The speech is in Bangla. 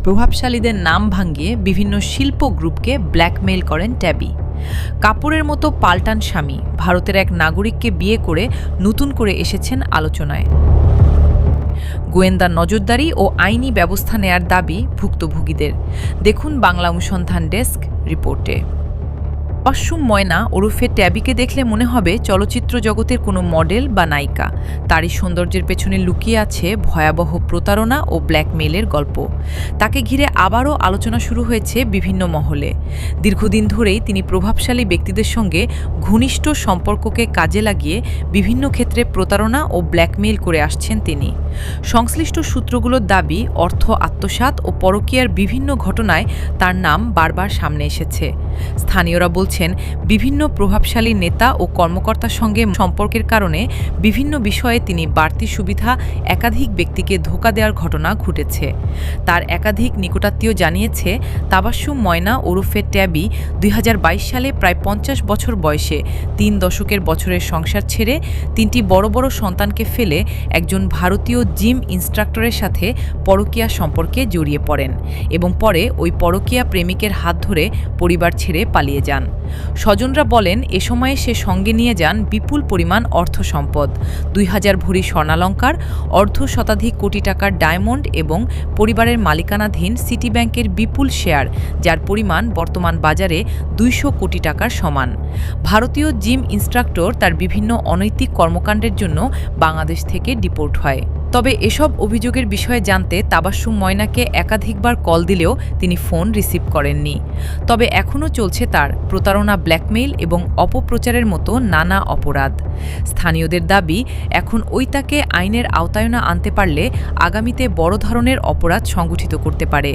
প্রভাবশালীদের নাম ভাঙিয়ে বিভিন্ন শিল্প গ্রুপকে ব্ল্যাকমেইল করেন ট্যাবি। কাপুরের মতো পাল্টান স্বামী ভারতের এক নাগরিককে বিয়ে করে নতুন করে এসেছেন আলোচনায়। গোয়েন্দা নজরদারি ও আইনি ব্যবস্থা নেয়ার দাবি ভুক্তভোগীদের। দেখুন বাংলা অনুসন্ধান ডেস্ক রিপোর্টে। তাবাস্সুম ময়না ওরফে ট্যাবিকে দেখলে মনে হবে চলচ্চিত্র জগতের কোনো মডেল বা নায়িকা। তারই সৌন্দর্যের পেছনে লুকিয়ে আছে ভয়াবহ প্রতারণা ও ব্ল্যাকমেইলের গল্প। তাকে ঘিরে আবারও আলোচনা শুরু হয়েছে বিভিন্ন মহলে। দীর্ঘদিন ধরেই তিনি প্রভাবশালী ব্যক্তিদের সঙ্গে ঘনিষ্ঠ সম্পর্ককে কাজে লাগিয়ে বিভিন্ন ক্ষেত্রে প্রতারণা ও ব্ল্যাকমেইল করে আসছেন তিনি। সংশ্লিষ্ট সূত্রগুলোর দাবি, অর্থ আত্মসাৎ ও পরকীয়ার বিভিন্ন ঘটনায় তার নাম বারবার সামনে এসেছে। স্থানীয়রা বলছেন, বিভিন্ন প্রভাবশালী নেতা ও কর্মকর্তার সঙ্গে সম্পর্কের কারণে বিভিন্ন বিষয়ে তিনি বাড়তি সুবিধা একাধিক ব্যক্তিকে ধোঁকা দেওয়ার ঘটনা ঘটেছে। তার একাধিক নিকটাত্মীয় জানিয়েছে, তাবাস্সুম ময়না ওরফে ট্যাবি ২০২২ সালে প্রায় ৫০ বছর বয়সে ৩ দশকের বছরের সংসার ছেড়ে ৩টি বড় বড় সন্তানকে ফেলে একজন ভারতীয় জিম ইন্সট্রাক্টরের সাথে পরকীয়া সম্পর্কে জড়িয়ে পড়েন এবং পরে ওই পরকীয়া প্রেমিকের হাত ধরে পরিবার ছেড়ে পালিয়ে যান। স্বজনরা বলেন, এ সময়ে সে সঙ্গে নিয়ে যান বিপুল পরিমাণ অর্থ সম্পদ, ২০০০ ভরি স্বর্ণালংকার, অর্ধ শতাধিক কোটি টাকার ডায়মন্ড এবং পরিবারের মালিকানাধীন সিটি ব্যাংকের বিপুল শেয়ার, যার পরিমাণ বর্তমান বাজারে ২০০ কোটি টাকার সমান। ভারতীয় জিম ইন্সট্রাক্টর তার বিভিন্ন অনৈতিক কর্মকাণ্ডের জন্য বাংলাদেশ থেকে ডিপোর্ট হয়। তবে এসব অভিযোগের বিষয়ে জানতে তাবাস্সুম ময়নাকে একাধিকবার কল দিলেও তিনি ফোন রিসিভ করেননি। তবে এখনও চলছে তার প্রতারণা, ব্ল্যাকমেইল এবং অপপ্রচারের মতো নানা অপরাধ। স্থানীয়দের দাবি, এখন ওই তাকে আইনের আওতায় না আনতে পারলে আগামীতে বড় ধরনের অপরাধ সংগঠিত করতে পারে।